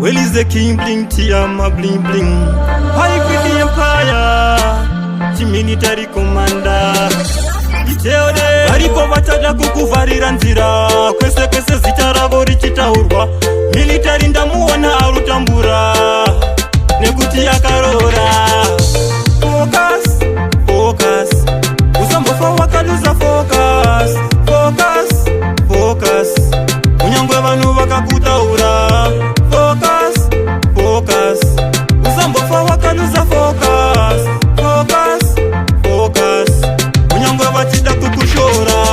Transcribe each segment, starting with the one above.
Well is the king bling Tiama bling bling. High with the empire, the military commander. Iteode aripo vatada kukuvarira nzira, kwese kwese zita ravo richitaurwa. Military ndamuona arutambura nekuti yakarora. Focus, focus, usambofa wakaluza focus. Focus, focus, unyangwe vanhu vakakutaura. Focus, focus, usambofa wakaluza focus. Focus, focus, unyangwe vachida kukushora.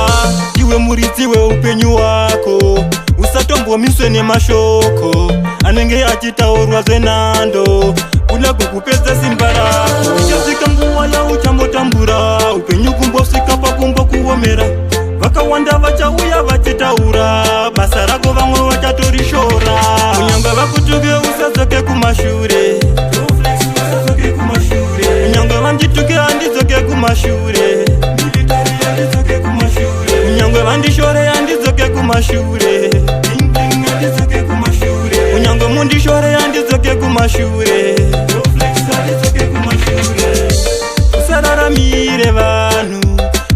Iwe muridzi weupenyu hwako, usatombomiswe nemashoko anenge achitaurwa zvenhando kuda kukupedza simba rako. Ichasvika nguva yauchambotambura, upenyu kumbosvika pakumbokuomera. Vakawanda vachauya vachitaura, basa rako vamwe vachatorishora. Kunyangwe vakutuke usadzoke kumashure. Kunyangwe vandituke handidzoke kumashure. Kunyangwe vandishore handidzoke kumashure. Kunyangwe mundishore handidzoke kumashure. Usararamire vanhu,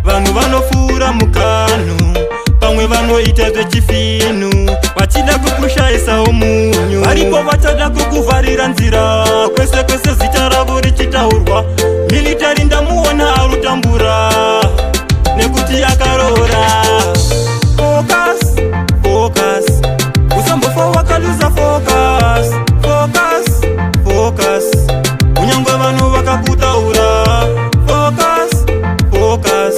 vanhu vanofura mukanhu, pamwe vanoita zvechifinu vachida kukushaisawo munyu. Varipo vachada kukuvharira nzira, kwese kwese zita ravo richitaurwa. Military ndamuona arutambura nekuti yakarora. Focus, focus, usambofa wakaluza focus. Focus, focus, unyangwe vanhu vakakutaura. Focus, focus,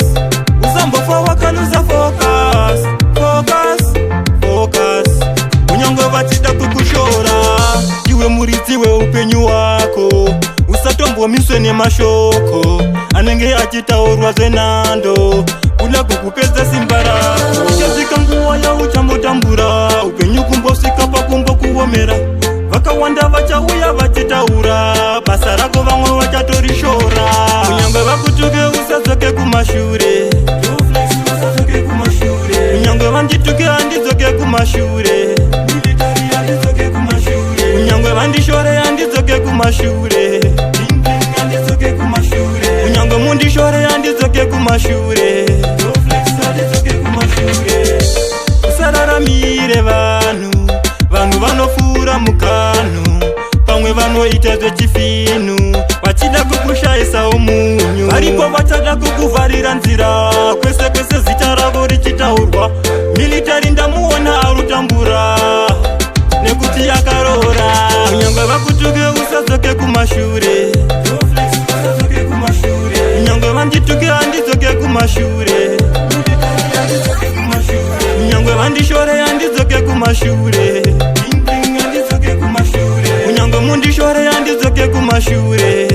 usambofa wakaluza focus. Focus, focus, unyangwe vachida kukushora. Iwe muridzi weupenyu hwako, usatombomiswe nemashoko anenge achitaurwa zvenhando kuda kukupedza simba rako. Ichasvika nguva yauchambotambura, upenyu kumbosvika pakumbokuomera. Vakawanda vachauya vachitaura, basa rako vamwe vachatorishora. Kunyangwe vakutuke usadzoke kumashure. Kunyangwe vandituke handidzoke kumashure. Kunyangwe vandishore handidzoke kumashure. Kunyangwe mundishore handidzoke kumashure. Usararamire vanhu, vanhu vanofura mukanhu, pamwe vanoita zvechifinu vachida kukushaisawo munyu. Varipo vachada kukuvharira nzira, kwese kwese zita ravo richitaurwa. Military ndamuona arutambura nekuti yakarora. Kunyangwe vakutuke usadzoke kumashure. Kunyangwe vandituke handidzoke kumashure. Kunyangwe vandishore handidzoke kumashure. Kunyangwe mundishore handidzoke kumashure.